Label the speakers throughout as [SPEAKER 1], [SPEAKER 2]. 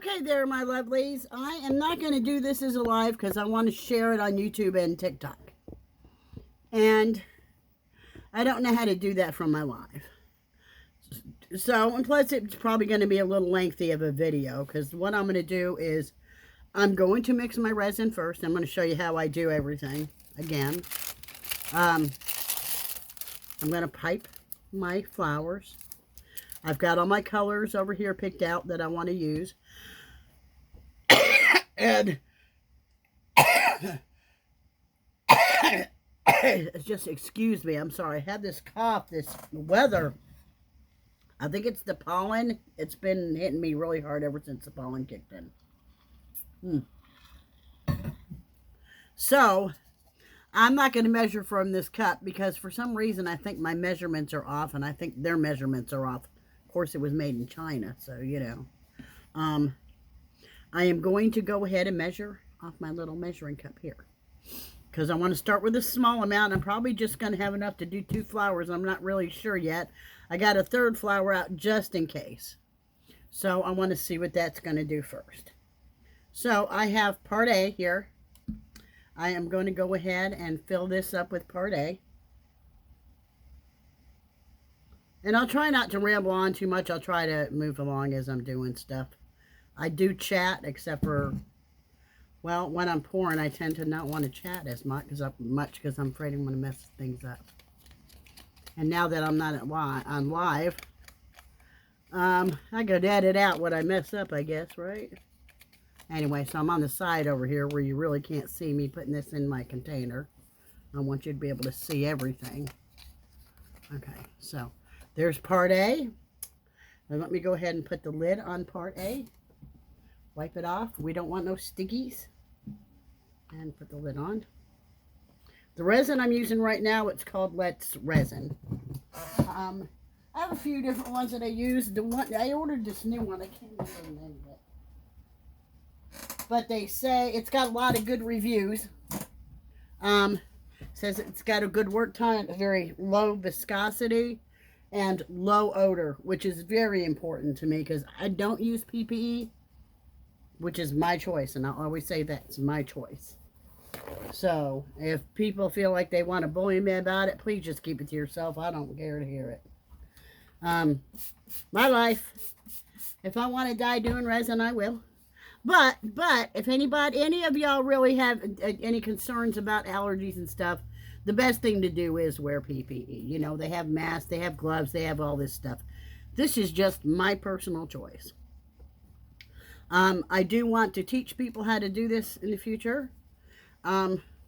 [SPEAKER 1] Okay there, my lovelies. I am not going to do this as a live because I want to share it on YouTube and TikTok. And I don't know how to do that from my live. So, and plus it's probably going to be a little lengthy of a video because what I'm going to do is I'm going to mix my resin first. I'm going to show you how I do everything again. I'm going to pipe my flowers. I've got all my colors over here picked out that I want to use. And just excuse me, I'm sorry. I had this cough, this weather. I think it's the pollen. It's been hitting me really hard ever since the pollen kicked in. So, I'm not going to measure from this cup because for some reason I think my measurements are off and I think their measurements are off. Of course, it was made in China, so, you know. I am going to go ahead and measure off my little measuring cup here. Because I want to start with a small amount. I'm probably just going to have enough to do 2 flowers. I'm not really sure yet. I got a 3rd flower out just in case. So I want to see what that's going to do first. So I have part A here. I am going to go ahead and fill this up with part A. And I'll try not to ramble on too much. I'll try to move along as I'm doing stuff. I do chat, except for, well, when I'm pouring, I tend to not want to chat as much because I'm afraid I'm going to mess things up. And now that I'm not on live, I could edit out what I mess up, I guess, right? Anyway, so I'm on the side over here where you really can't see me putting this in my container. I want you to be able to see everything. Okay, so there's part A. Now let me go ahead and put the lid on part A. Wipe it off. We don't want no stickies. And put the lid on. The resin I'm using right now, it's called Let's Resin. I have a few different ones that I use. The one I ordered this new one. I can't remember the name of it. But they say it's got a lot of good reviews. Says it's got a good work time, a very low viscosity, and low odor, which is very important to me because I don't use PPE, which is my choice, and I'll always say that's my choice. So, if people feel like they want to bully me about it, please just keep it to yourself. I don't care to hear it. My life. If I want to die doing resin, I will. But if any of y'all really have any concerns about allergies and stuff, the best thing to do is wear PPE. You know, they have masks, they have gloves, they have all this stuff. This is just my personal choice. I do want to teach people how to do this in the future.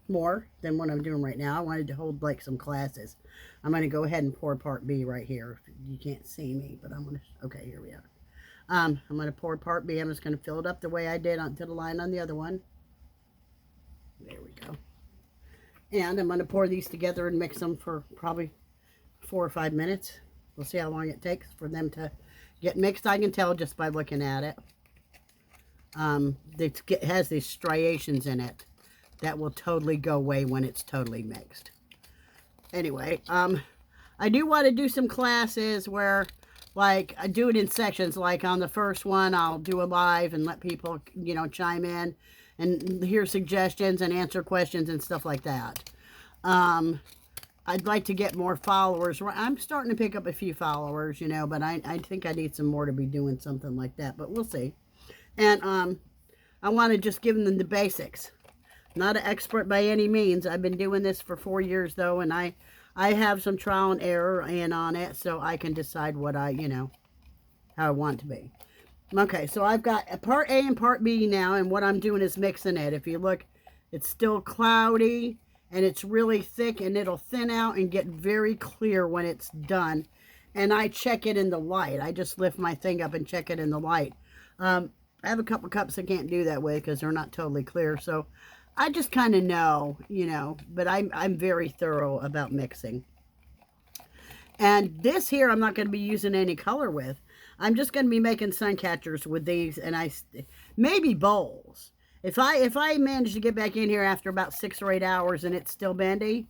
[SPEAKER 1] More than what I'm doing right now. I wanted to hold like some classes. I'm going to go ahead and pour part B right here. You can't see me, but I'm going to, okay, here we are. I'm going to pour part B. I'm just going to fill it up the way I did to the line on the other one. There we go. And I'm going to pour these together and mix them for probably 4 or 5 minutes. We'll see how long it takes for them to get mixed. I can tell just by looking at it. It has these striations in it that will totally go away when it's totally mixed. Anyway, I do want to do some classes where, like, I do it in sections. Like on the first one, I'll do a live and let people, you know, chime in and hear suggestions and answer questions and stuff like that. I'd like to get more followers. I'm starting to pick up a few followers, you know, but I think I need some more to be doing something like that, but we'll see. And I want to just give them the basics. Not an expert by any means. I've been doing this for 4 years, though, and I have some trial and error on it, so I can decide what you know, how I want it to be. Okay, so I've got a part A and part B now, and what I'm doing is mixing it. If you look, it's still cloudy, and it's really thick, and it'll thin out and get very clear when it's done. And I check it in the light. I just lift my thing up and check it in the light. I have a couple cups I can't do that with because they're not totally clear, so I just kind of know, you know, but I'm very thorough about mixing. And this here I'm not going to be using any color with. I'm just going to be making sun catchers with these, and maybe bowls. If I manage to get back in here after about 6 or 8 hours and it's still bendy,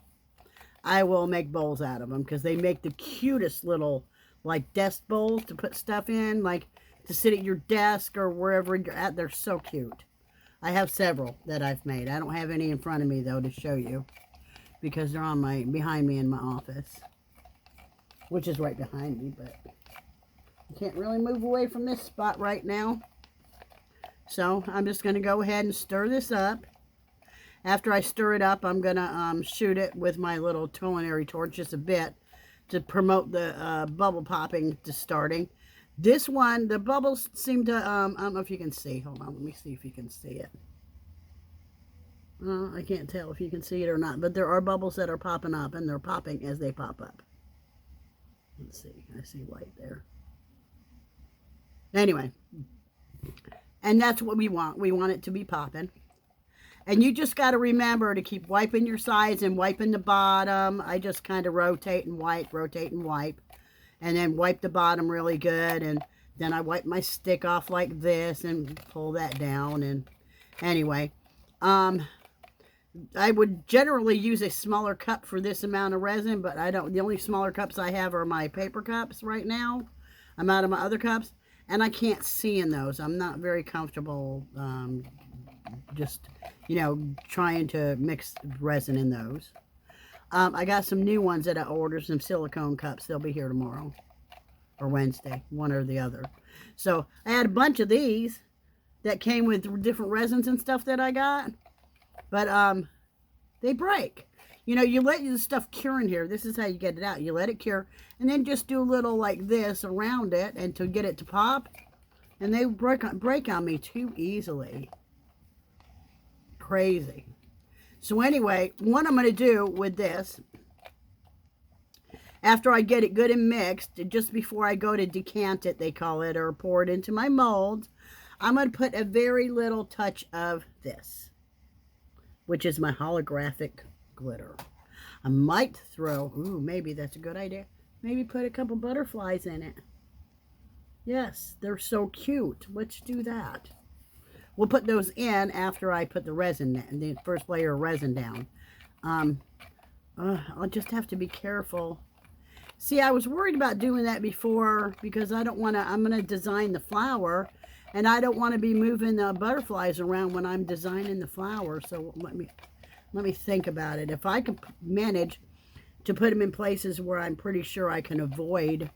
[SPEAKER 1] I will make bowls out of them because they make the cutest little, like, desk bowls to put stuff in. Like, to sit at your desk or wherever you're at. They're so cute. I have several that I've made. I don't have any in front of me, though, to show you, because they're on behind me in my office, which is right behind me, but I can't really move away from this spot right now. So I'm just going to go ahead and stir this up. After I stir it up, I'm going to shoot it with my little culinary torch just a bit to promote the bubble popping to starting. This one, the bubbles seem to, I don't know if you can see. Hold on, let me see if you can see it. I can't tell if you can see it or not, but there are bubbles that are popping up, and they're popping as they pop up. Let's see, I see white there. Anyway, and that's what we want. We want it to be popping. And you just got to remember to keep wiping your sides and wiping the bottom. I just kind of rotate and wipe, and then wipe the bottom really good. And then I wipe my stick off like this and pull that down. And anyway, I would generally use a smaller cup for this amount of resin, but I don't. The only smaller cups I have are my paper cups right now. I'm out of my other cups, and I can't see in those. I'm not very comfortable just, you know, trying to mix resin in those. I got some new ones that I ordered, some silicone cups. They'll be here tomorrow or Wednesday, one or the other. So I had a bunch of these that came with different resins and stuff that I got, but they break. You know, you let the stuff cure in here. This is how you get it out. You let it cure, and then just do a little like this around it and to get it to pop, and they break on me too easily. Crazy. So anyway, what I'm going to do with this, after I get it good and mixed, just before I go to decant it, they call it, or pour it into my mold, I'm going to put a very little touch of this, which is my holographic glitter. I might throw, ooh, maybe that's a good idea, maybe put a couple butterflies in it. Yes, they're so cute. Let's do that. We'll put those in after I put the resin, the first layer of resin down. I'll just have to be careful. See, I was worried about doing that before because I don't want to, I'm going to design the flower, and I don't want to be moving the butterflies around when I'm designing the flower. So let me think about it. If I can manage to put them in places where I'm pretty sure I can avoid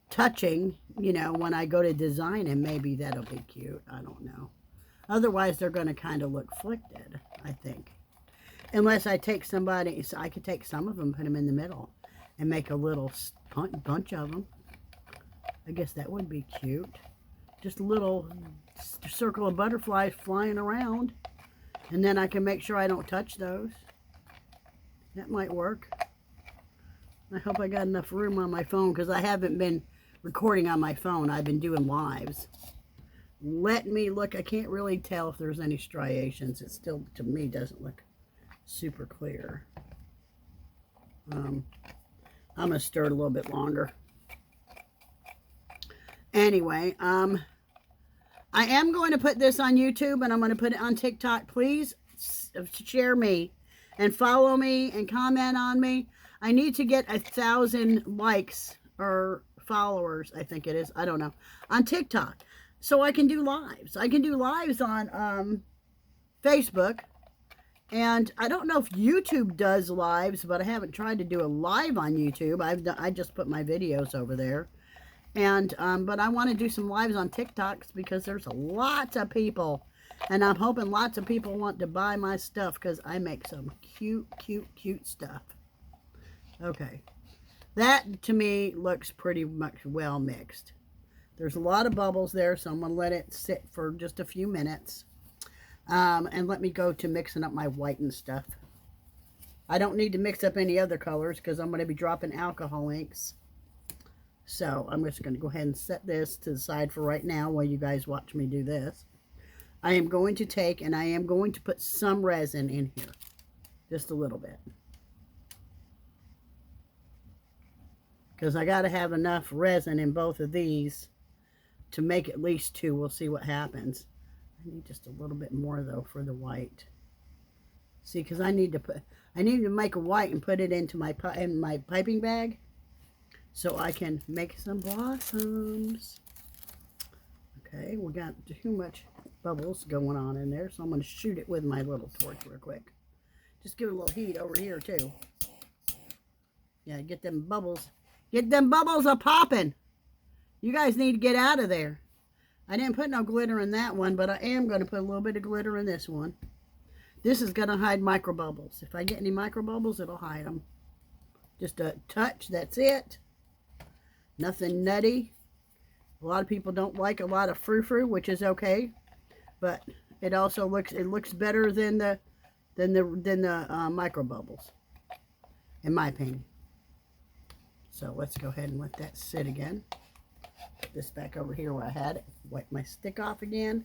[SPEAKER 1] touching, you know, when I go to design them, maybe that'll be cute. I don't know. Otherwise, they're going to kind of look flicked, I think. Unless I take somebody, so I could take some of them, put them in the middle, and make a little bunch of them. I guess that would be cute. Just a little circle of butterflies flying around. And then I can make sure I don't touch those. That might work. I hope I got enough room on my phone, because I haven't been recording on my phone. I've been doing lives. Let me look. I can't really tell if there's any striations. It still, to me, doesn't look super clear. I'm going to stir it a little bit longer. Anyway, I am going to put this on YouTube, and I'm going to put it on TikTok. Please share me and follow me and comment on me. I need to get 1,000 likes or followers, I think it is. I don't know. On TikTok. So I can do lives. I can do lives on Facebook. And I don't know if YouTube does lives, but I haven't tried to do a live on YouTube. I just put my videos over there. And but I want to do some lives on TikToks because there's lots of people. And I'm hoping lots of people want to buy my stuff because I make some cute, cute, cute stuff. Okay. That, to me, looks pretty much well mixed. There's a lot of bubbles there, so I'm going to let it sit for just a few minutes. And let me go to mixing up my white and stuff. I don't need to mix up any other colors because I'm going to be dropping alcohol inks. So I'm just going to go ahead and set this to the side for right now while you guys watch me do this. I am going to take and I am going to put some resin in here. Just a little bit. Because I got to have enough resin in both of these to make at least 2. We'll see what happens. I need just a little bit more though for the white. See, because I need to make a white and put it into my piping bag so I can make some blossoms. Okay, we got too much bubbles going on in there, so I'm going to shoot it with my little torch real quick. Just give it a little heat over here too. Yeah, get them bubbles. Get them bubbles a popping. You guys need to get out of there. I didn't put no glitter in that one, but I am going to put a little bit of glitter in this one. This is going to hide micro bubbles. If I get any micro bubbles, it'll hide them. Just a touch, that's it. Nothing nutty. A lot of people don't like a lot of frou-frou, which is okay, but it also looks better than the micro bubbles, in my opinion. So let's go ahead and let that sit again. Put this back over here where I had it. Wipe my stick off again.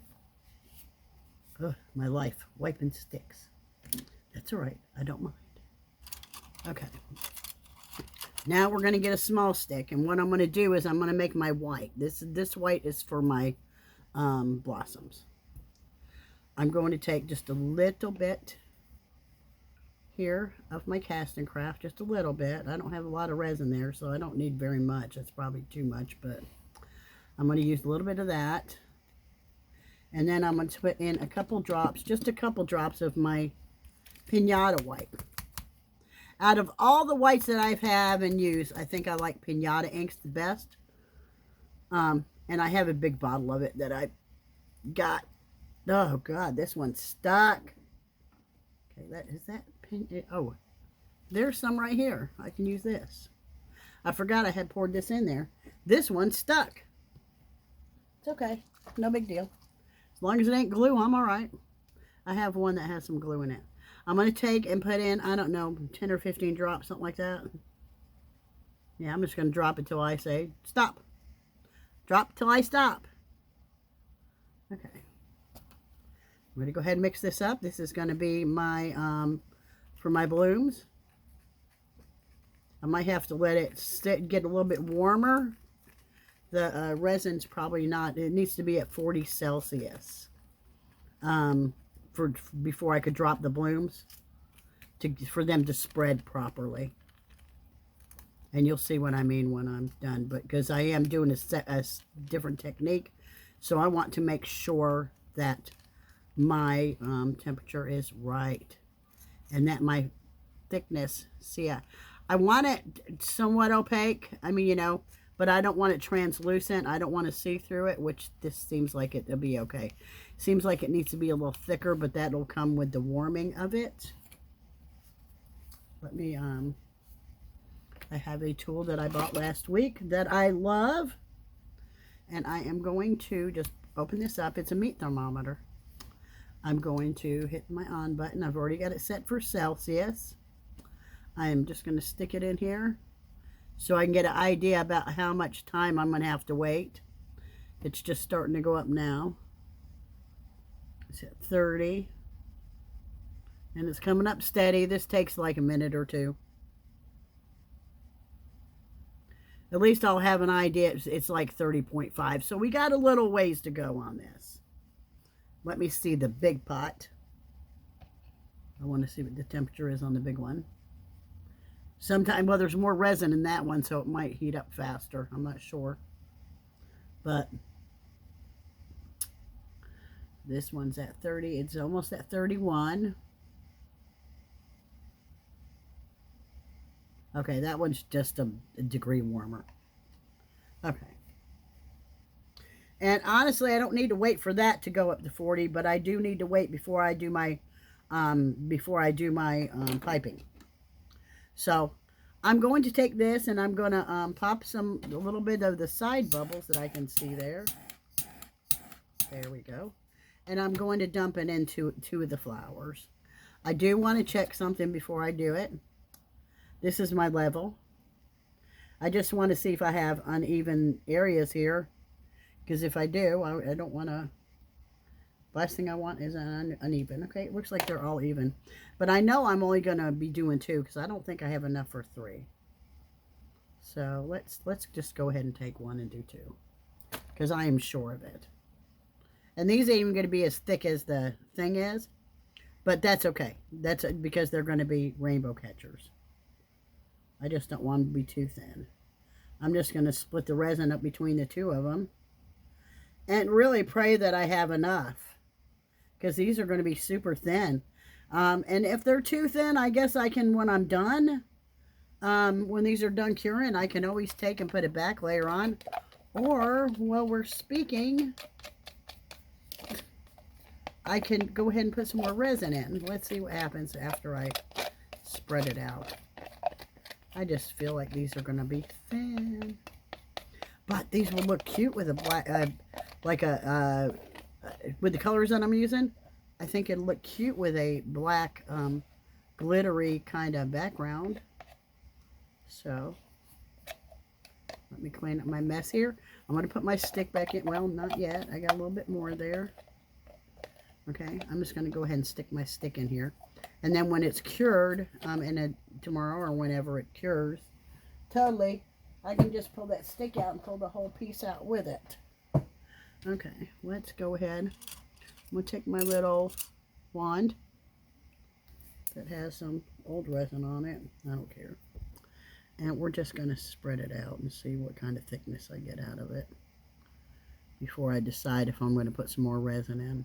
[SPEAKER 1] Ugh, my life, wiping sticks. That's all right, I don't mind. Okay. Now we're going to get a small stick, and what I'm going to do is I'm going to make my white. This white is for my blossoms. I'm going to take just a little bit here of my Cast and Craft, just a little bit. I don't have a lot of resin there, so I don't need very much. That's probably too much, but I'm going to use a little bit of that. And then I'm going to put in a couple drops, just a couple drops of my Pinata white. Out of all the whites that I have and used, I think I like Pinata inks the best. And I have a big bottle of it that I got. Oh, God, this one's stuck. Okay, is that oh, there's some right here. I can use this. I forgot I had poured this in there. This one's stuck. It's okay. No big deal. As long as it ain't glue, I'm all right. I have one that has some glue in it. I'm going to take and put in, I don't know, 10 or 15 drops, something like that. Yeah, I'm just going to drop it till I say stop. Drop till I stop. Okay. I'm going to go ahead and mix this up. This is going to be my, for my blooms. I might have to let it get a little bit warmer. The resin's probably not, it needs to be at 40 Celsius. Before I could drop the blooms, for them to spread properly. And you'll see what I mean when I'm done, but because I am doing a different technique, so I want to make sure that my temperature is right and that my thickness, see, I want it somewhat opaque, I mean, you know, but I don't want it translucent. I don't want to see through it, which this seems like it'll be okay. Seems like it needs to be a little thicker, but that'll come with the warming of it. Let me, I have a tool that I bought last week that I love. And I am going to just open this up. It's a meat thermometer. I'm going to hit my on button. I've already got it set for Celsius. I am just going to stick it in here, so I can get an idea about how much time I'm going to have to wait. It's just starting to go up now. It's at 30. And it's coming up steady. This takes like a minute or two. At least I'll have an idea. It's like 30.5. So we got a little ways to go on this. Let me see the big pot. I want to see what the temperature is on the big one. Sometimes, well, there's more resin in that one, so it might heat up faster. I'm not sure. But this one's at 30. It's almost at 31. Okay, that one's just a degree warmer. Okay. And honestly, I don't need to wait for that to go up to 40, but I do need to wait before I do my piping. So I'm going to take this and I'm going to pop a little bit of the side bubbles that I can see there. There we go. And I'm going to dump it into 2 of the flowers. I do want to check something before I do it. This is my level. I just want to see if I have uneven areas here. Because if I do, I don't want to... Last thing I want is uneven. Okay, it looks like they're all even. But I know I'm only going to be doing 2 because I don't think I have enough for 3. So let's just go ahead and take 1 and do 2. Because I am sure of it. And these ain't even going to be as thick as the thing is. But that's okay. That's because they're going to be rainbow catchers. I just don't want them to be too thin. I'm just going to split the resin up between the 2 of them. And really pray that I have enough, because these are going to be super thin. And if they're too thin, I guess I can, when I'm done, when these are done curing, I can always take and put it back later on. Or, while we're speaking, I can go ahead and put some more resin in. Let's see what happens after I spread it out. I just feel like these are going to be thin. But these will look cute with a black, with the colors that I'm using. I think it'll look cute with a black, glittery kind of background. So, let me clean up my mess here. I'm going to put my stick back in. Well, not yet. I got a little bit more there. Okay, I'm just going to go ahead and stick my stick in here. And then when it's cured, tomorrow or whenever it cures, totally, I can just pull that stick out and pull the whole piece out with it. Okay, let's go ahead. I'm going to take my little wand that has some old resin on it. I don't care. And we're just going to spread it out and see what kind of thickness I get out of it before I decide if I'm going to put some more resin in.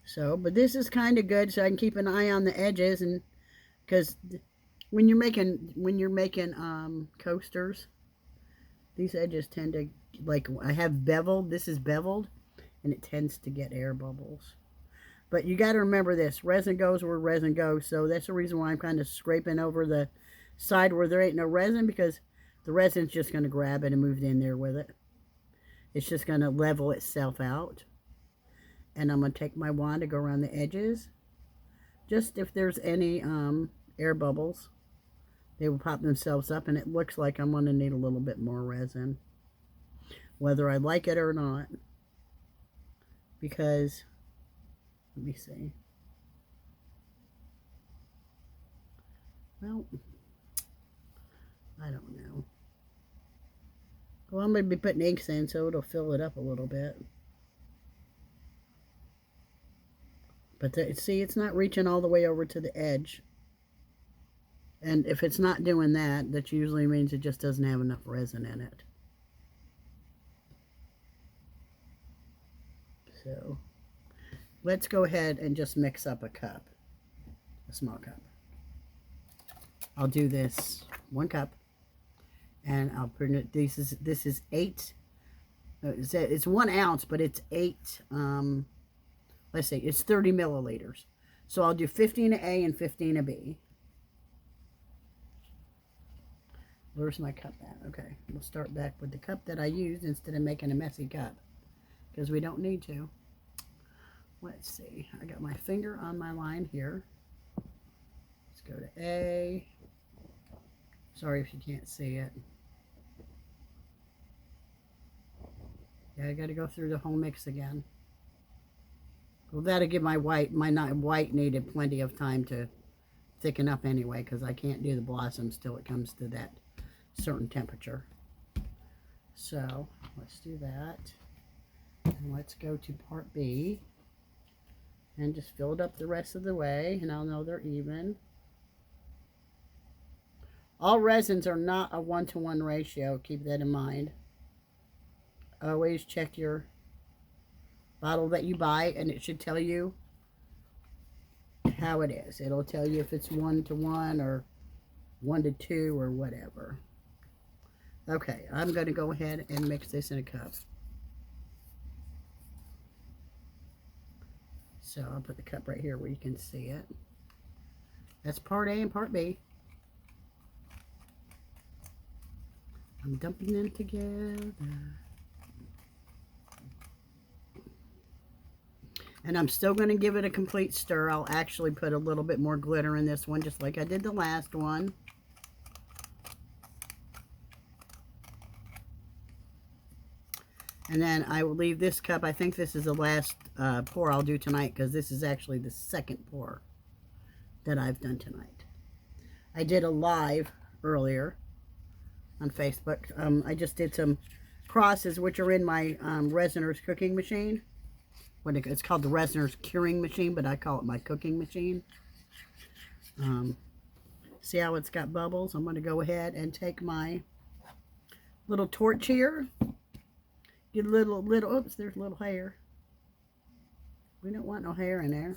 [SPEAKER 1] So, but this is kind of good, so I can keep an eye on the edges, and because when you're making coasters, these edges tend to, like, I have beveled. This is beveled, and it tends to get air bubbles. But you got to remember this: resin goes where resin goes. So that's the reason why I'm kind of scraping over the side where there ain't no resin, because the resin's just going to grab it and move in there with it. It's just going to level itself out. And I'm going to take my wand to go around the edges. Just if there's any air bubbles, they will pop themselves up. And it looks like I'm going to need a little bit more resin, whether I like it or not. Because, let me see. Well, I don't know. Well, I'm going to be putting inks in, so it'll fill it up a little bit. But see, it's not reaching all the way over to the edge. And if it's not doing that, that usually means it just doesn't have enough resin in it. So, let's go ahead and just mix up a cup. A small cup. I'll do this 1 cup. And I'll put it, this is 8. It's 1 ounce, but it's 8, let's see, it's 30 milliliters. So I'll do 15 of A and 15 of B. Where's my cup at? Okay, we'll start back with the cup that I used instead of making a messy cup, because we don't need to. Let's see, I got my finger on my line here. Let's go to A. Sorry if you can't see it. Yeah, I got to go through the whole mix again. Well, that'll give my white needed plenty of time to thicken up anyway, because I can't do the blossoms till it comes to that certain temperature. So, let's do that. And let's go to part B. And just fill it up the rest of the way, and I'll know they're even. All resins are not a 1-to-1 ratio, keep that in mind. Always check your bottle that you buy, and it should tell you how it is. It'll tell you if it's 1-to-1 or 1-to-2 or whatever. Okay, I'm going to go ahead and mix this in a cup. So I'll put the cup right here where you can see it. That's part A and part B. I'm dumping them together. And I'm still going to give it a complete stir. I'll actually put a little bit more glitter in this one, just like I did the last one. And then I will leave this cup. I think this is the last pour I'll do tonight, because this is actually the second pour that I've done tonight. I did a live earlier on Facebook. I just did some crosses, which are in my Resiner's cooking machine. It's called the Resiner's curing machine, but I call it my cooking machine. See how it's got bubbles? I'm going to go ahead and take my little torch here. Get a little, oops, there's a little hair. We don't want no hair in there.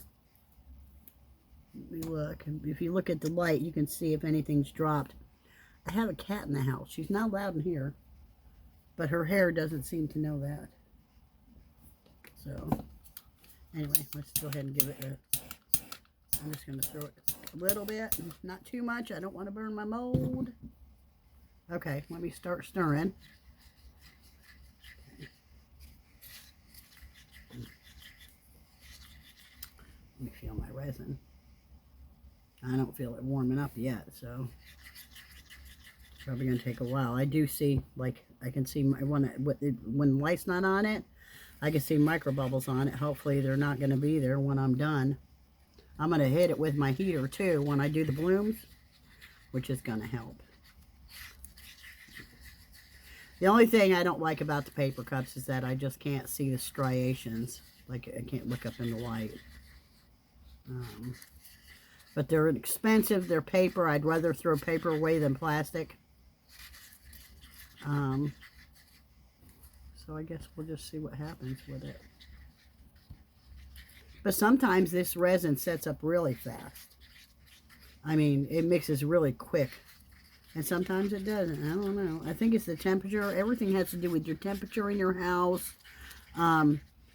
[SPEAKER 1] Let me look. If you look at the light, you can see if anything's dropped. I have a cat in the house. She's not allowed in here, but her hair doesn't seem to know that. So, anyway, let's go ahead and give it a... I'm just going to throw it a little bit, not too much. I don't want to burn my mold. Okay, let me start stirring. Let me feel my resin. I don't feel it warming up yet, so it's probably going to take a while. I do see, like, I can see when the light's not on it, I can see micro bubbles on it. Hopefully they're not going to be there when I'm done. I'm going to hit it with my heater too when I do the blooms, which is going to help. The only thing I don't like about the paper cups is that I just can't see the striations. Like, I can't look up in the light. But they're expensive. They're paper. I'd rather throw paper away than plastic. So I guess we'll just see what happens with it. But sometimes this resin sets up really fast. I mean, it mixes really quick. And sometimes it doesn't. I don't know. I think it's the temperature. Everything has to do with your temperature in your house.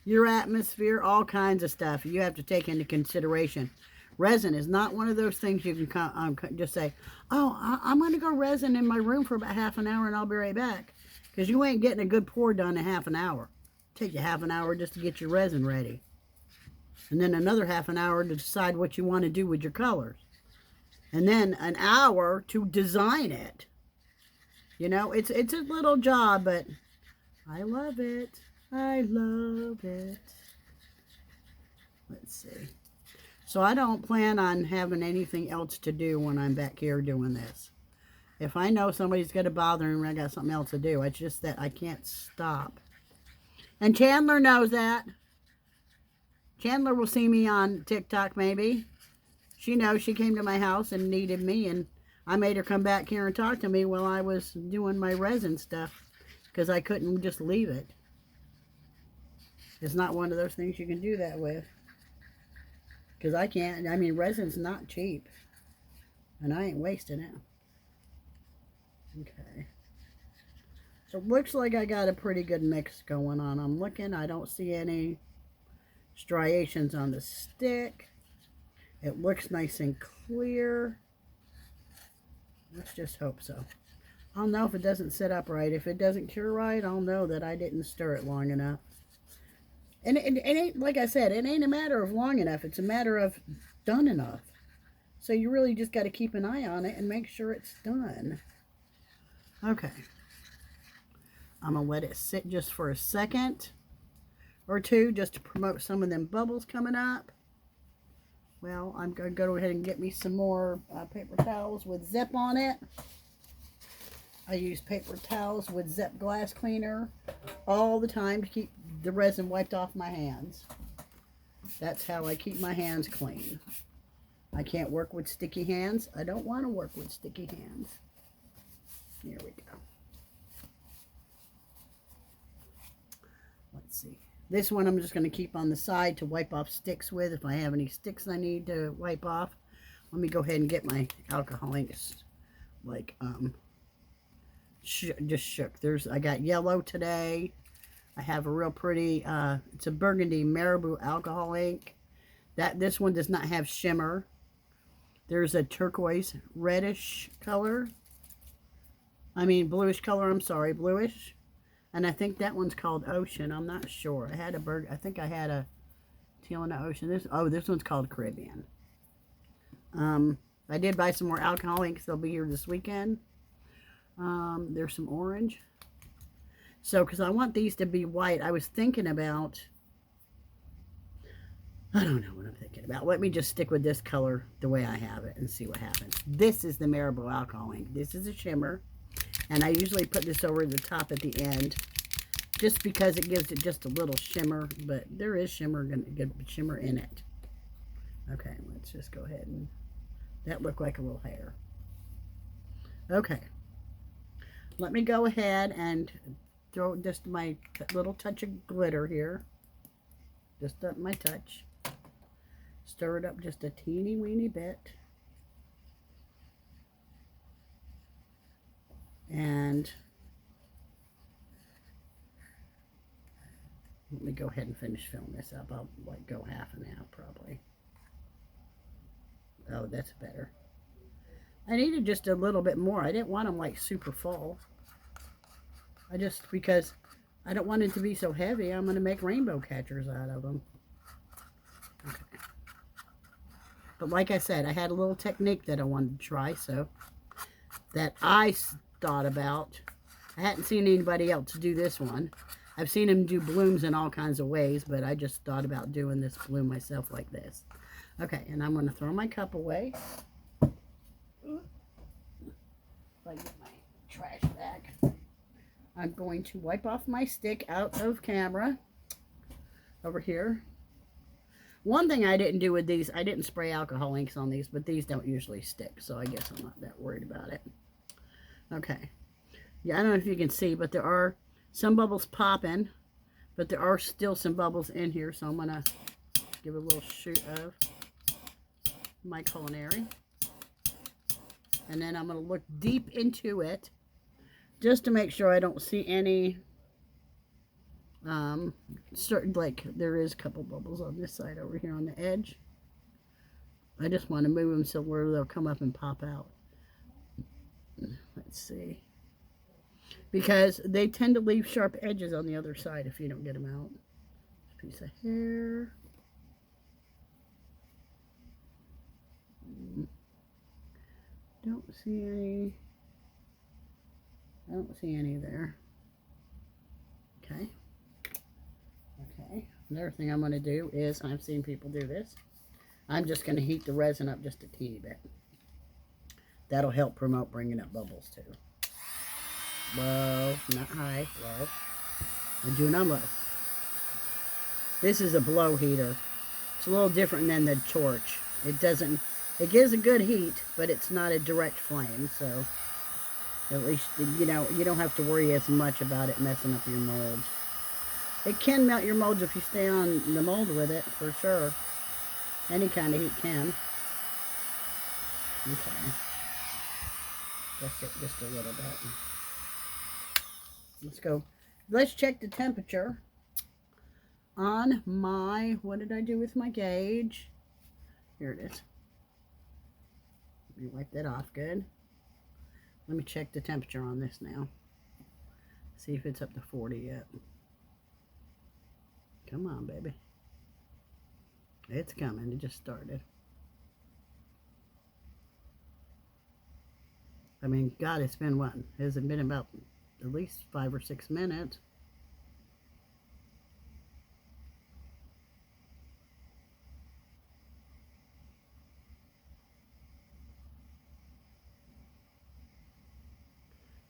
[SPEAKER 1] Your atmosphere, all kinds of stuff you have to take into consideration. Resin is not one of those things you can just say, oh, I'm going to go resin in my room for about half an hour and I'll be right back. Because you ain't getting a good pour done in half an hour. Take you half an hour just to get your resin ready. And then another half an hour to decide what you want to do with your colors. And then an hour to design it. You know, it's a little job, but I love it. I love it. Let's see. So I don't plan on having anything else to do when I'm back here doing this. If I know somebody's going to bother me, I got something else to do. It's just that I can't stop. And Chandler knows that. Chandler will see me on TikTok maybe. She knows. She came to my house and needed me, and I made her come back here and talk to me while I was doing my resin stuff because I couldn't just leave it. It's not one of those things you can do that with. Because I can't. I mean, resin's not cheap. And I ain't wasting it. Okay. So it looks like I got a pretty good mix going on. I'm looking. I don't see any striations on the stick. It looks nice and clear. Let's just hope so. I'll know if it doesn't sit up right. If it doesn't cure right, I'll know that I didn't stir it long enough. And it ain't, like I said, it ain't a matter of long enough. It's a matter of done enough. So you really just got to keep an eye on it and make sure it's done. Okay. I'm going to let it sit just for a second or two just to promote some of them bubbles coming up. Well, I'm going to go ahead and get me some more paper towels with Zep on it. I use paper towels with Zep glass cleaner all the time to keep the resin wiped off my hands. That's how I keep my hands clean. I can't work with sticky hands. I don't want to work with sticky hands. Here we go. Let's see. This one I'm just going to keep on the side to wipe off sticks with if I have any sticks I need to wipe off. Let me go ahead and get my alcohol inks. Like, just shook. I got yellow today. I have a real pretty, it's a burgundy marabou alcohol ink. This one does not have shimmer. There's a turquoise reddish color. I mean bluish color, I'm sorry, bluish. And I think that one's called Ocean. I'm not sure. I think I had a teal in the Ocean. This one's called Caribbean. I did buy some more alcohol inks. They'll be here this weekend. There's some orange. So, because I want these to be white, I was thinking about, I don't know what I'm thinking about. Let me just stick with this color the way I have it and see what happens. This is the Marabou alcohol ink. This is a shimmer. And I usually put this over the top at the end just because it gives it just a little shimmer. But there is shimmer in it. Okay, let's just go ahead and... That looked like a little hair. Okay. let me go ahead and throw just my little touch of glitter here. Just my touch. Stir it up just a teeny weeny bit. And let me go ahead and finish filling this up. I'll like go half an hour probably. Oh, that's better. I needed just a little bit more. I didn't want them like super full. Because I don't want it to be so heavy, I'm going to make rainbow catchers out of them. Okay. But like I said, I had a little technique that I wanted to try, so that I thought about. I hadn't seen anybody else do this one. I've seen them do blooms in all kinds of ways, but I just thought about doing this bloom myself like this. Okay, and I'm going to throw my cup away. If I get my trash bag. I'm going to wipe off my stick out of camera over here. One thing I didn't do with these, I didn't spray alcohol inks on these, but these don't usually stick, so I guess I'm not that worried about it. Okay. Yeah, I don't know if you can see, but there are some bubbles popping, but there are still some bubbles in here, so I'm going to give a little shoot of my culinary. And then I'm going to look deep into it just to make sure I don't see any certain, like there is a couple bubbles on this side over here on the edge. I just want to move them so where they'll come up and pop out. Let's see. Because they tend to leave sharp edges on the other side if you don't get them out. Piece of hair. Don't see any. I don't see any there. Okay. Okay. Another thing I'm going to do is, I've seen people do this. I'm just going to heat the resin up just a teeny bit. That'll help promote bringing up bubbles too. Low, not high, low. And do not low. This is a blow heater. It's a little different than the torch. It gives a good heat, but it's not a direct flame, so at least, you know, you don't have to worry as much about it messing up your molds. It can melt your molds if you stay on the mold with it, for sure. Any kind of heat can. Okay. That's it, just a little bit. Let's go. Let's check the temperature on my, what did I do with my gauge? Here it is. Let me wipe that off good. Let me check the temperature on this now. See if it's up to 40 yet. Come on, baby. It's coming. It just started. I mean, God, it's been what? Has it been about at least 5 or 6 minutes?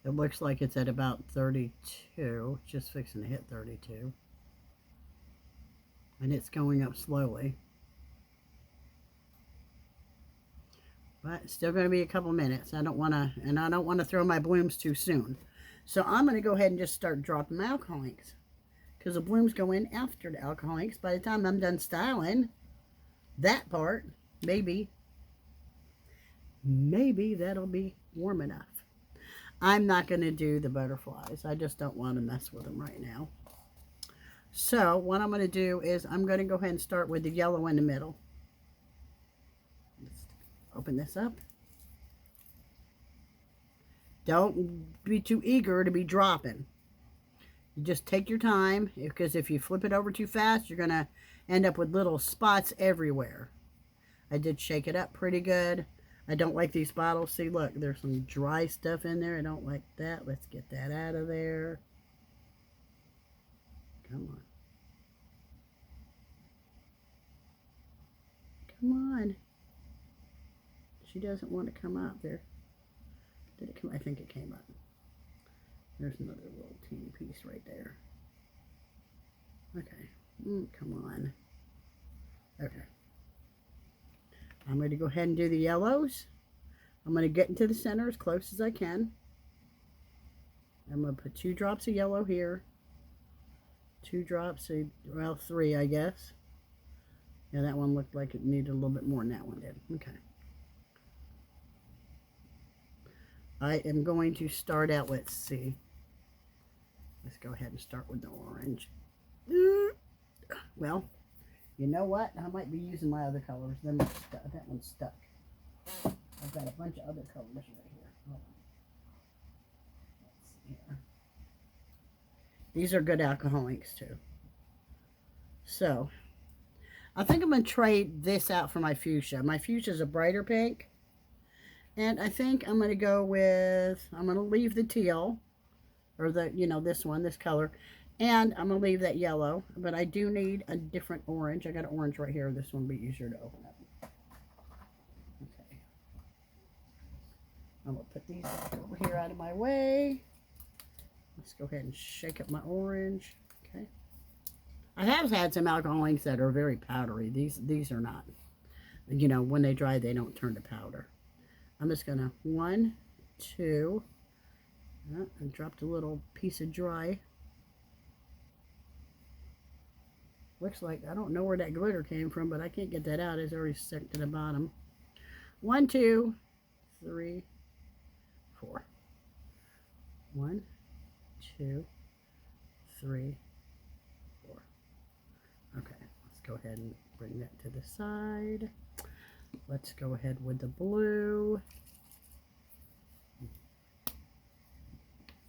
[SPEAKER 1] It looks like it's at about 32. Just fixing to hit 32. And it's going up slowly. But it's still going to be a couple minutes. I don't want to throw my blooms too soon. So I'm going to go ahead and just start dropping my alcohol inks. Because the blooms go in after the alcohol inks. By the time I'm done styling that part, maybe that'll be warm enough. I'm not going to do the butterflies. I just don't want to mess with them right now. So what I'm going to do is I'm going to go ahead and start with the yellow in the middle. Let's open this up. Don't be too eager to be dropping. You just take your time, because if you flip it over too fast, you're going to end up with little spots everywhere. I did shake it up pretty good. I don't like these bottles. See, look, there's some dry stuff in there. I don't like that. Let's get that out of there. Come on. Come on. She doesn't want to come up there. Did it come? I think it came up. There's another little teeny piece right there. Okay. Come on. Okay. I'm going to go ahead and do the yellows. I'm going to get into the center as close as I can. I'm going to put 2 drops of yellow here. 2 drops of, well, 3, I guess. Yeah, that one looked like it needed a little bit more than that one did. Okay. I am going to start out, let's see. Let's go ahead and start with the orange. Well, you know what? I might be using my other colors. Then that one's stuck. I've got a bunch of other colors right here. Hold on. Let's see here. These are good alcohol inks too. So, I think I'm going to trade this out for my fuchsia. My fuchsia is a brighter pink. And I think I'm going to go with, I'm going to leave the teal. Or the, you know, this one, this color. And I'm going to leave that yellow. But I do need a different orange. I got an orange right here. This one will be easier to open up. Okay. I'm going to put these over here out of my way. Let's go ahead and shake up my orange. Okay. I have had some alcohol inks that are very powdery. These are not. You know, when they dry, they don't turn to powder. I'm just going to 1, 2. I dropped a little piece of dry. Looks like, I don't know where that glitter came from, but I can't get that out. It's already stuck to the bottom. 1, 2, 3, 4. 1, 2, 3, 4. Okay, let's go ahead and bring that to the side. Let's go ahead with the blue.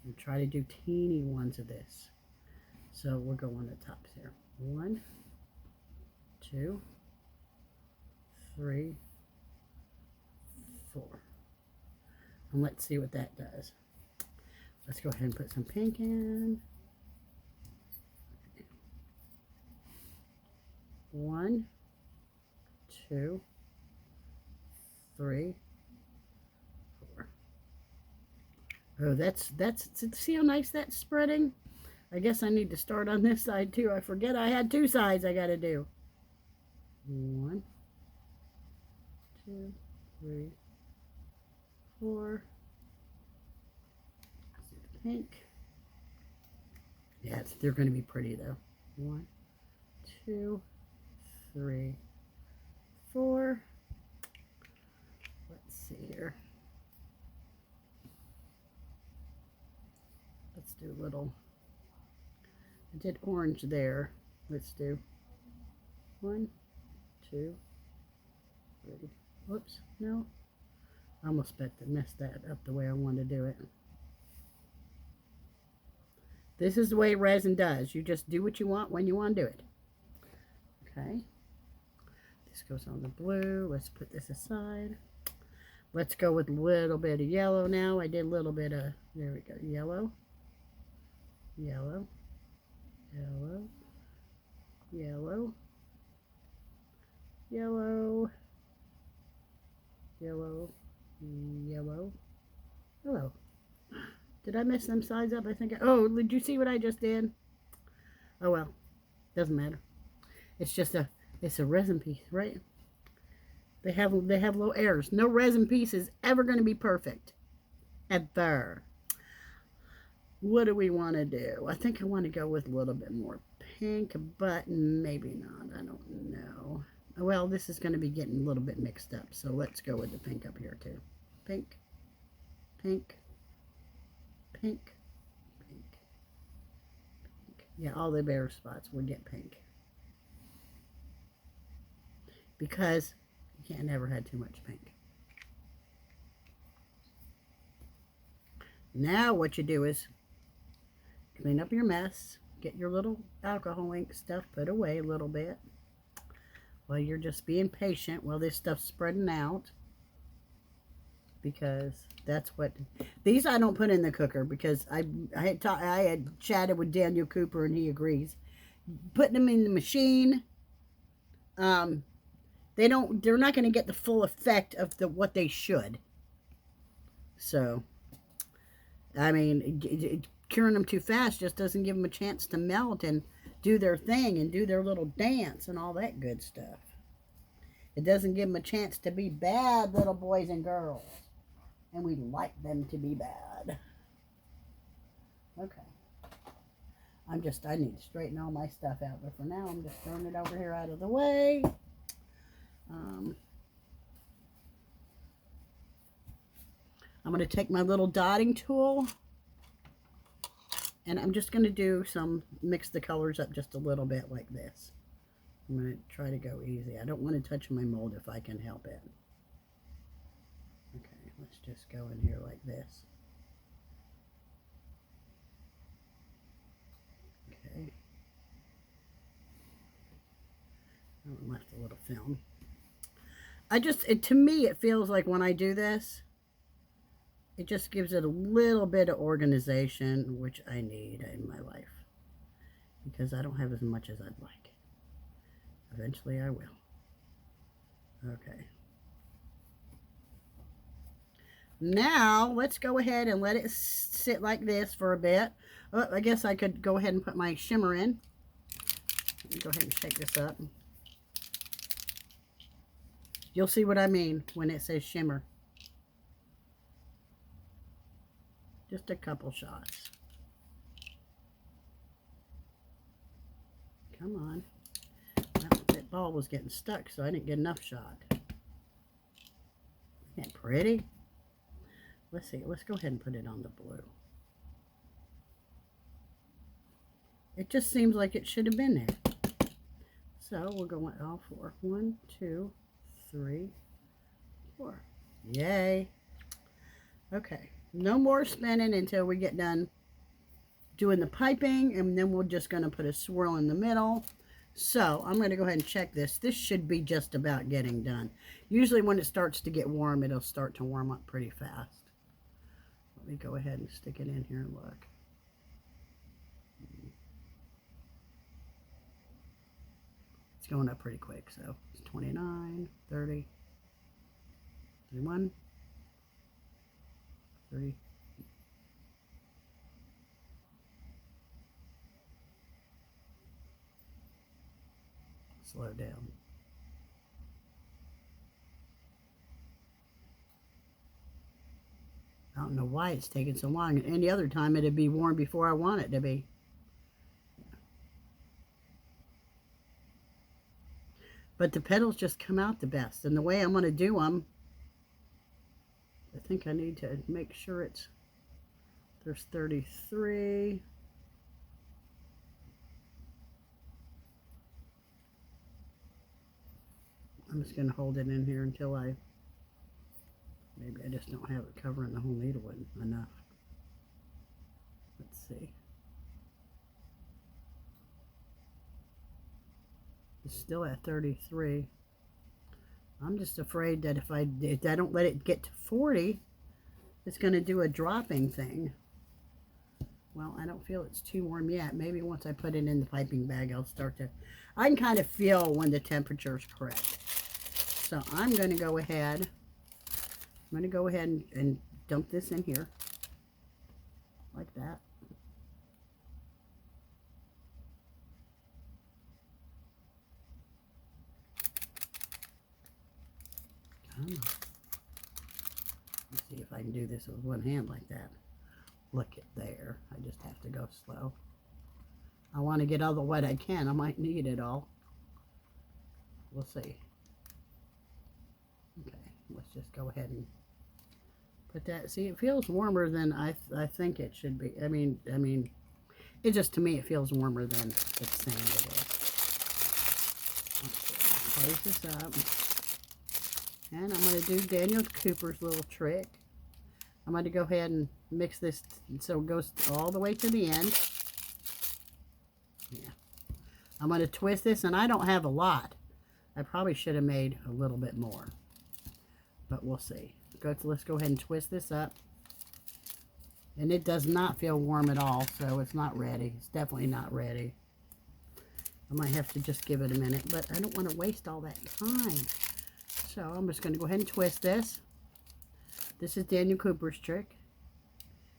[SPEAKER 1] And try to do teeny ones of this. So we'll go on the tops here. 1, 2, 3, 4. And let's see what that does. Let's go ahead and put some pink in. 1, 2, 3, 4. Oh, that's, see how nice that's spreading? I guess I need to start on this side too. I forget I had 2 sides I got to do. 1, 2, 3, 4. Let's do the pink. Yeah, they're going to be pretty though. 1, 2, 3, 4. Let's see here. Let's do a little. I did orange there. Let's do 1, 2, 3. Whoops, no. I almost messed that up the way I wanted to do it. This is the way resin does. You just do what you want when you want to do it. Okay. This goes on the blue. Let's put this aside. Let's go with a little bit of yellow now. I did a little bit of, there we go, yellow, yellow, yellow, yellow, yellow, yellow, yellow, yellow. Did I mess them sides up? I think oh, did you see what I just did? Oh well, doesn't matter. It's just it's a resin piece, right? They have low errors. No resin piece is ever going to be perfect. Ever. What do we want to do? I think I want to go with a little bit more pink, but maybe not. I don't know. Well, this is going to be getting a little bit mixed up, so let's go with the pink up here too. Pink, pink, pink, pink, pink. Yeah, all the bare spots will get pink. Because you can't never have too much pink. Now what you do is clean up your mess. Get your little alcohol ink stuff put away a little bit. While you're just being patient while this stuff's spreading out. Because that's what... These I don't put in the cooker because I had chatted with Daniel Cooper and he agrees. Putting them in the machine... they're not going to get the full effect of what they should. So, I mean, curing them too fast just doesn't give them a chance to melt and do their thing and do their little dance and all that good stuff. It doesn't give them a chance to be bad little boys and girls. And we like them to be bad. Okay. I need to straighten all my stuff out, but for now I'm just throwing it over here out of the way. I'm going to take my little dotting tool, and I'm just going to mix the colors up just a little bit like this. I'm going to try to go easy. I don't want to touch my mold if I can help it. Okay, let's just go in here like this. Okay. I left a little film. To me, it feels like when I do this, it just gives it a little bit of organization, which I need in my life, because I don't have as much as I'd like. Eventually I will. Okay. Now, let's go ahead and let it sit like this for a bit. Oh, I guess I could go ahead and put my shimmer in. Let me go ahead and shake this up. You'll see what I mean when it says shimmer. Just a couple shots. Come on. Well, that ball was getting stuck, so I didn't get enough shot. Isn't that pretty? Let's see. Let's go ahead and put it on the blue. It just seems like it should have been there. So we'll go with all four. 1, 2, 3, 4. Yay. Okay. No more spinning until we get done doing the piping, and then we're just going to put a swirl in the middle. So I'm going to go ahead and check this. This should be just about getting done. Usually when it starts to get warm, it'll start to warm up pretty fast. Let me go ahead and stick it in here and look. It's going up pretty quick, so it's 29, 30, 31, 30. Slow down. I don't know why it's taking so long. Any other time it'd be warm before I want it to be. But the petals just come out the best. And the way I'm going to do them, I think I need to make sure there's 33. I'm just going to hold it in here until maybe I just don't have it covering the whole needle enough. Let's see. It's still at 33. I'm just afraid that if I don't let it get to 40, it's going to do a dropping thing. Well, I don't feel it's too warm yet. Maybe once I put it in the piping bag, I'll start to... I can kind of feel when the temperature is correct. So I'm going to go ahead. And dump this in here. Like that. Come on. Let's see if I can do this with one hand like that. Look at there. I just have to go slow. I want to get all the wet I can. I might need it all. We'll see. Okay, let's just go ahead and put that. See, it feels warmer than I think it should be. I mean, it just, to me, it feels warmer than it's saying it is. Okay, close this up. And I'm going to do Daniel Cooper's little trick. I'm going to go ahead and mix this so it goes all the way to the end. Yeah. I'm going to twist this, and I don't have a lot. I probably should have made a little bit more. But we'll see. Let's go ahead and twist this up. And it does not feel warm at all, so it's not ready. It's definitely not ready. I might have to just give it a minute, but I don't want to waste all that time. So I'm just going to go ahead and twist this. This is Daniel Cooper's trick.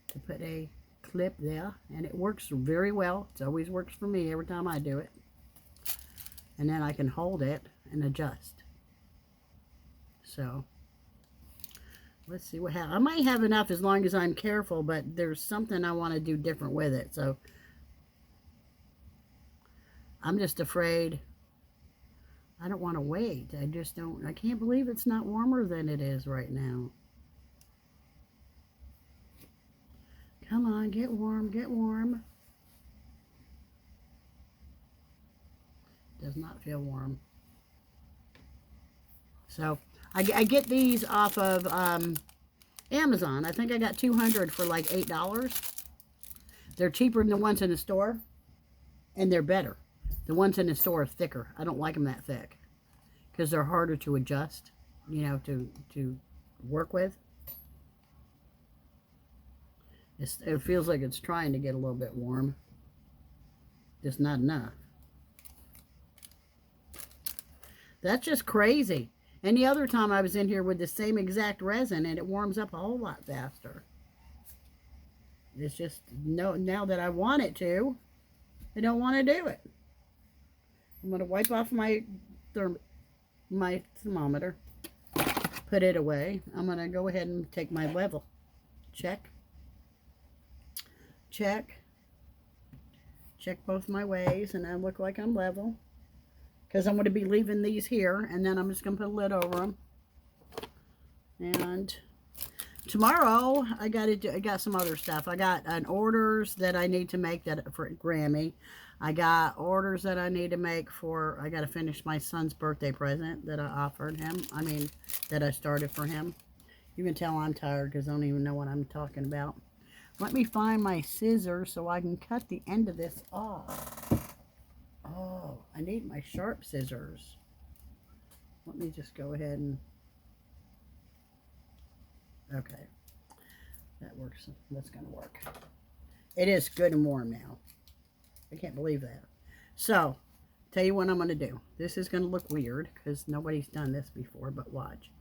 [SPEAKER 1] To put a clip there, and it works very well. It always works for me every time I do it. And then I can hold it and adjust. So let's see what happens. I might have enough as long as I'm careful, but there's something I want to do different with it. So I'm just afraid. I don't want to wait. I just don't. I can't believe it's not warmer than it is right now. Come on, get warm, get warm. Does not feel warm. So I get these off of Amazon. I think I got 200 for like $8. They're cheaper than the ones in the store, and they're better. The ones in the store are thicker. I don't like them that thick because they're harder to adjust, you know, to work with. It feels like it's trying to get a little bit warm. Just not enough. That's just crazy. Any other time I was in here with the same exact resin and it warms up a whole lot faster. It's just, no, now that I want it to, I don't want to do it. I'm going to wipe off my thermometer, put it away. I'm going to go ahead and take my level. Check. Check. Check both my ways, and I look like I'm level. Because I'm going to be leaving these here, and then I'm just going to put a lid over them. And tomorrow, I got some other stuff. I got orders that I need to make for Grammy. I got orders that I need to make for, I got to finish my son's birthday present that I offered him. I mean, that I started for him. You can tell I'm tired because I don't even know what I'm talking about. Let me find my scissors so I can cut the end of this off. Oh, I need my sharp scissors. Let me just go ahead and... Okay. That works. That's going to work. It is good and warm now. I can't believe that. So, tell you what I'm going to do. This is going to look weird because nobody's done this before, but watch.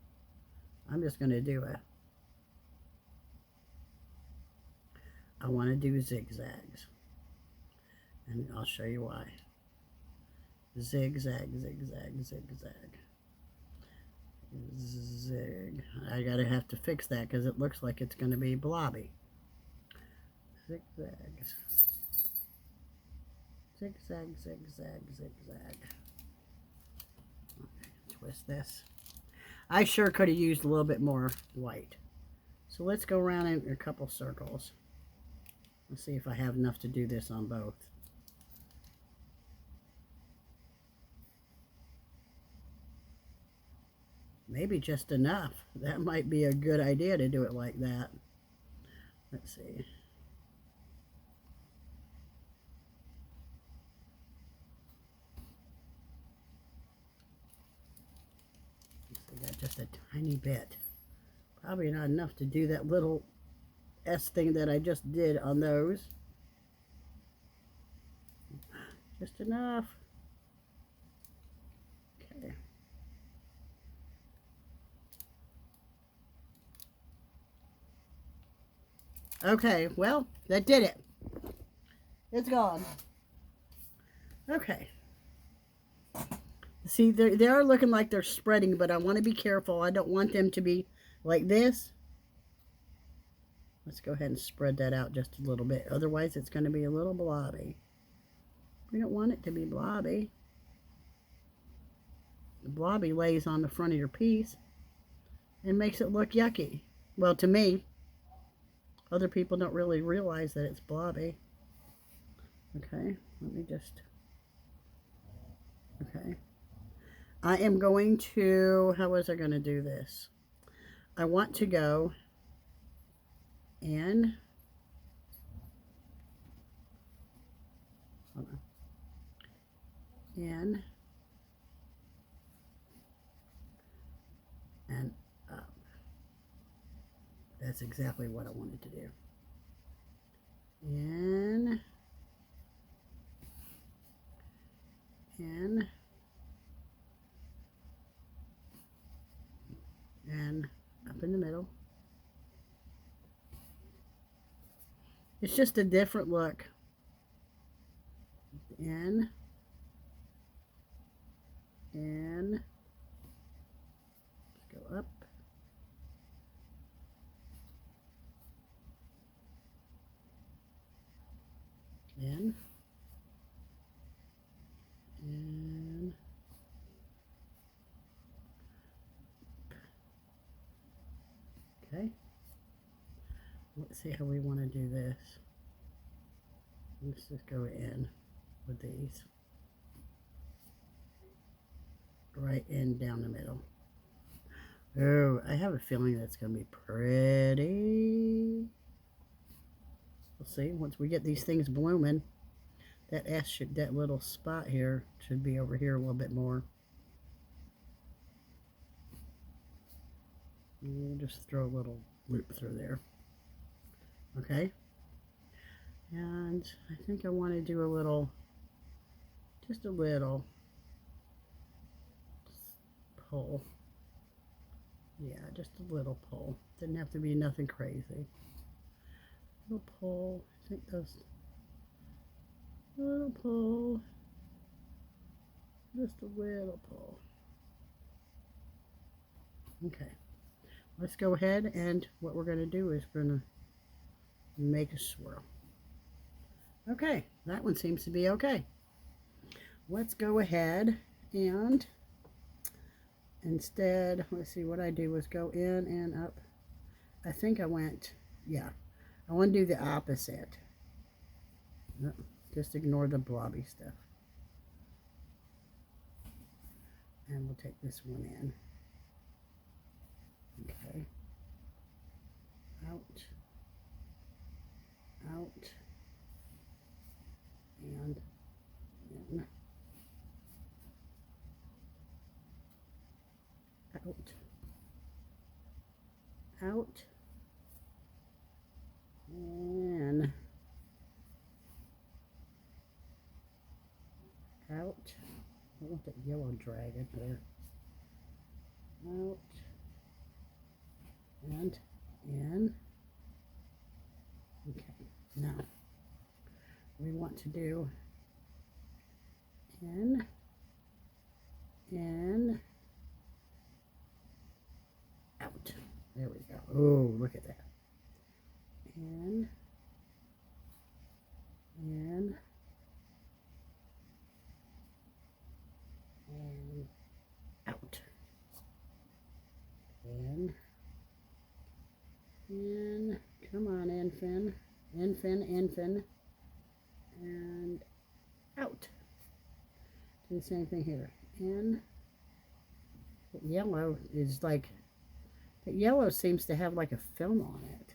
[SPEAKER 1] I'm just going to do it. I want to do zigzags. And I'll show you why. Zigzag, zigzag, zigzag. Zig. I gotta have to fix that because it looks like it's going to be blobby. Zigzags. Zigzag, zigzag, zigzag. Okay, twist this. I sure could have used a little bit more white. So let's go around in a couple circles. Let's see if I have enough to do this on both. Maybe just enough. That might be a good idea to do it like that. Let's see. I got just a tiny bit. Probably not enough to do that little S thing that I just did on those. Just enough. Okay. Okay, well, that did it. It's gone. Okay. See, they are looking like they're spreading, but I want to be careful. I don't want them to be like this. Let's go ahead and spread that out just a little bit. Otherwise, it's going to be a little blobby. We don't want it to be blobby. The blobby lays on the front of your piece and makes it look yucky. Well, to me. Other people don't really realize that it's blobby. Okay, let me just... Okay. I am going to... How was I going to do this? I want to go and... Hold on. In and up. That's exactly what I wanted to do. In and up in the middle. It's just a different look. In and let's go up Let's see how we want to do this. Let's just go in with these. Right in down the middle. Oh, I have a feeling that's going to be pretty. We'll see. Once we get these things blooming, that little spot here should be over here a little bit more. We'll just throw a little loop through there. Okay. And I think I want to do a little, just a little pull. Yeah, just a little pull. Didn't have to be nothing crazy. Little pull. I think those. Little pull. Just a little pull. Okay. Let's go ahead, and what we're going to do is we're going to make a swirl. Okay, that one seems to be okay. Let's go ahead and instead, let's see, what I do was go in and up. I think I went, yeah, I want to do the opposite. No, just ignore the blobby stuff. And we'll take this one in. Okay. Out. Out. And in. Out. Out. And out. I want that yellow dragon there. Out. And in. Okay, now we want to do in, out. There we go. Oh, look at that. In, and out. In, come on, infin, and out. Do the same thing here. In. Yellow is like, the yellow seems to have like a film on it.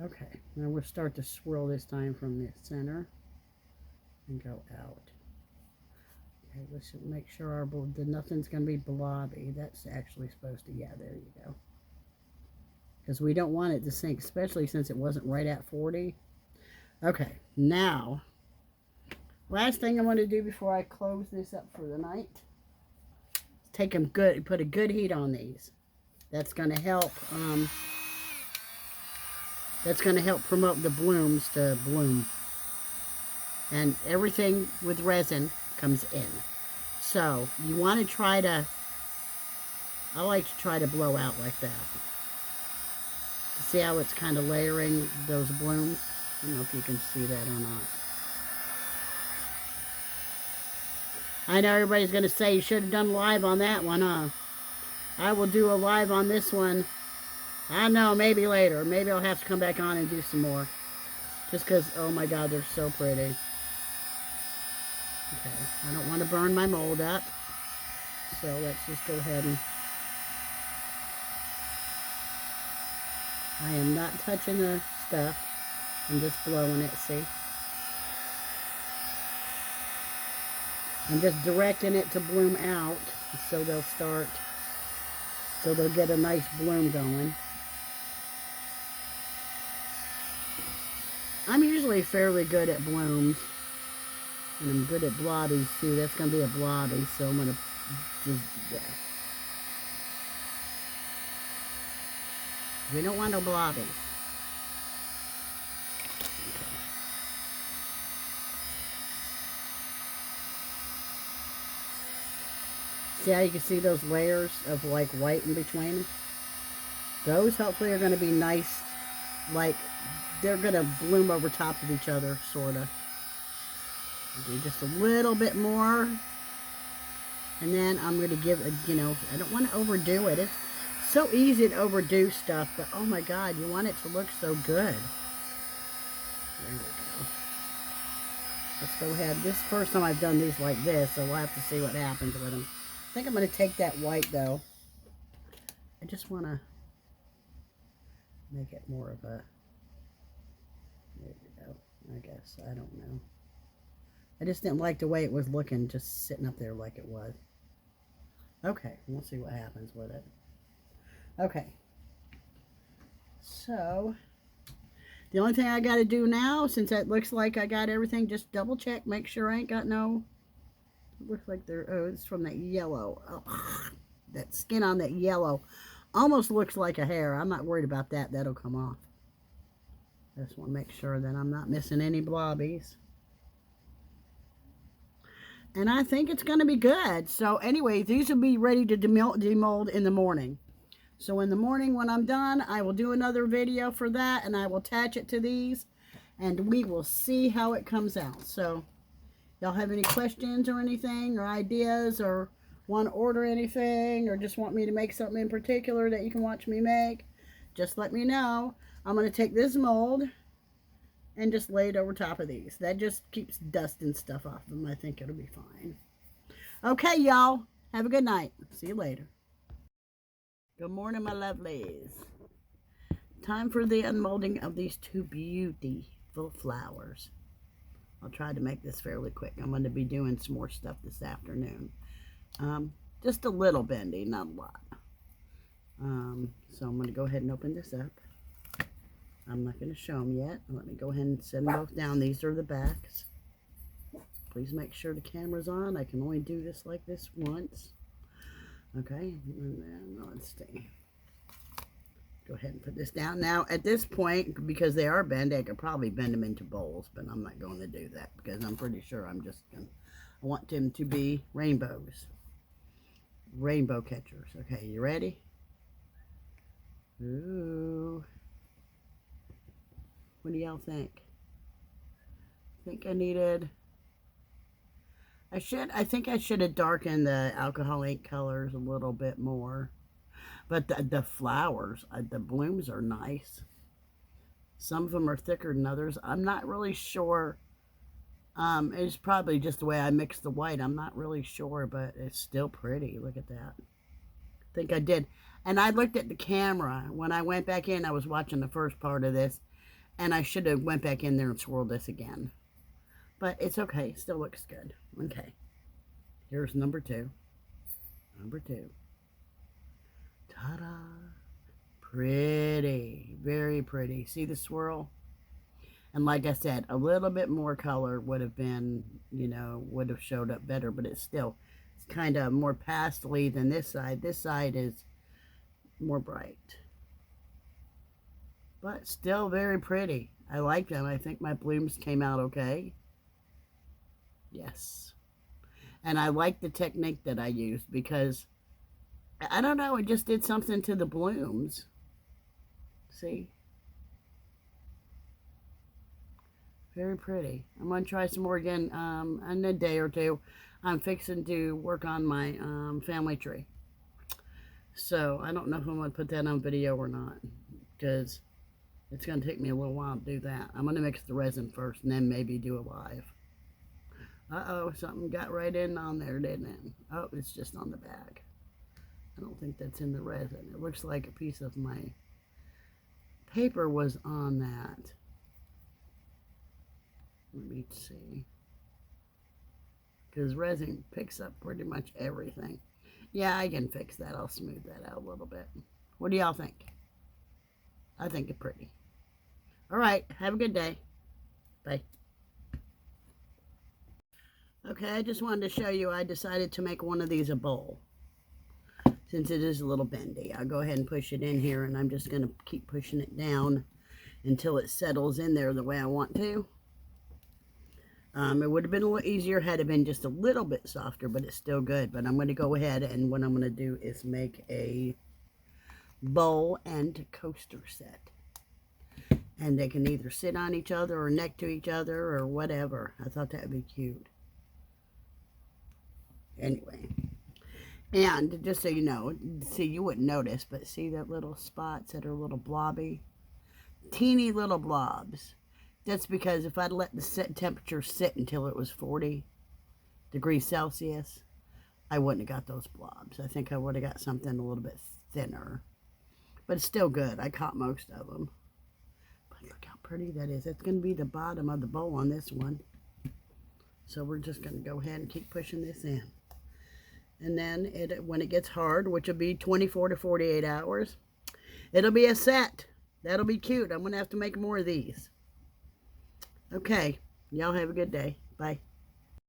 [SPEAKER 1] Okay, now we'll start to swirl this time from the center and go out. Okay, let's make sure nothing's going to be blobby. That's actually supposed to, yeah, there you go. Because we don't want it to sink, especially since it wasn't right at 40. Okay, now, last thing I want to do before I close this up for the night, take them good, put a good heat on these. That's going to help, promote the blooms to bloom. And everything with resin comes in. So you want to try to, I like to try to blow out like that. See how it's kind of layering those blooms? I don't know if you can see that or not. I know everybody's going to say you should have done live on that one, huh? I will do a live on this one. I don't know, maybe later. Maybe I'll have to come back on and do some more. Just because, oh my God, they're so pretty. Okay, I don't want to burn my mold up, so let's just go ahead and, I am not touching the stuff, I'm just blowing it, see? I'm just directing it to bloom out, so they'll get a nice bloom going. I'm usually fairly good at blooms. And I'm good at blobbies too. That's going to be a blobby, so I'm going to just, yeah. We don't want no blobbies. Okay. See how you can see those layers of like white in between? Those hopefully are going to be nice, like they're going to bloom over top of each other, sort of. Do just a little bit more, and then I'm going to give it, you know, I don't want to overdo it. It's so easy to overdo stuff, but oh my God, you want it to look so good. There we go. Let's go ahead. This is the first time I've done these like this, so we'll have to see what happens with them. I think I'm going to take that white, though. I just want to make it more of a... There we go. I guess. I don't know. I just didn't like the way it was looking, just sitting up there like it was. Okay, we'll see what happens with it. Okay. So... the only thing I got to do now, since it looks like I got everything, just double check, make sure I ain't got no, it looks like there, oh, it's from that yellow. Oh, that skin on that yellow almost looks like a hair. I'm not worried about that. That'll come off. I just want to make sure that I'm not missing any blobbies. And I think it's going to be good. So anyway, these will be ready to demold in the morning. So in the morning when I'm done, I will do another video for that, and I will attach it to these, and we will see how it comes out. So y'all have any questions or anything, or ideas, or want to order anything, or just want me to make something in particular that you can watch me make, just let me know. I'm going to take this mold and just lay it over top of these. That just keeps dust and stuff off them. I think it'll be fine. Okay, y'all. Have a good night. See you later. Good morning, my lovelies. Time for the unmolding of these two beautiful flowers. I'll try to make this fairly quick. I'm going to be doing some more stuff this afternoon. Just a little bendy, not a lot. So I'm going to go ahead and open this up. I'm not going to show them yet. Let me go ahead and set them both down. These are the backs. Please make sure the camera's on. I can only do this like this once. Okay, and then let's see. Go ahead and put this down. Now, at this point, because they are bent, I could probably bend them into bowls, but I'm not going to do that because I'm pretty sure I'm just going to, I want them to be rainbows. Rainbow catchers. Okay, you ready? Ooh. What do y'all think? I think I needed... I think I should have darkened the alcohol ink colors a little bit more. But the flowers, the blooms are nice. Some of them are thicker than others. I'm not really sure. It's probably just the way I mixed the white. I'm not really sure, but it's still pretty. Look at that. I think I did. And I looked at the camera. When I went back in, I was watching the first part of this. And I should have went back in there and swirled this again. But it's okay. Still looks good. Okay. Here's number two. Number two. Ta-da. Pretty. Very pretty. See the swirl? And like I said, a little bit more color would have been, you know, would have showed up better. But it's still, it's kind of more pastel-y than this side. This side is more bright. But still very pretty. I like them. I think my blooms came out okay. Yes. And I like the technique that I used because, I don't know, it just did something to the blooms. See? Very pretty. I'm going to try some more again in a day or two. I'm fixing to work on my family tree. So, I don't know if I'm going to put that on video or not. Because it's going to take me a little while to do that. I'm going to mix the resin first and then maybe do a live. Uh-oh, something got right in on there, didn't it? Oh, it's just on the back. I don't think that's in the resin. It looks like a piece of my paper was on that. Let me see. Because resin picks up pretty much everything. Yeah, I can fix that. I'll smooth that out a little bit. What do y'all think? I think it's pretty. All right, have a good day. Bye. Okay, I just wanted to show you I decided to make one of these a bowl. Since it is a little bendy. I'll go ahead and push it in here, and I'm just going to keep pushing it down until it settles in there the way I want to. It would have been a little easier had it been just a little bit softer, but it's still good. But I'm going to go ahead, and what I'm going to do is make a bowl and coaster set. And they can either sit on each other or neck to each other or whatever. I thought that would be cute. Anyway, And just so you know, see, you wouldn't notice, but see that little spots that are a little blobby? Teeny little blobs. That's because if I'd let the temperature sit until it was 40 degrees Celsius, I wouldn't have got those blobs. I think I would have got something a little bit thinner. But it's still good. I caught most of them. But look how pretty that is. It's going to be the bottom of the bowl on this one. So we're just going to go ahead and keep pushing this in. And then when it gets hard, which will be 24 to 48 hours, it'll be a set. That'll be cute. I'm going to have to make more of these. Okay. Y'all have a good day. Bye.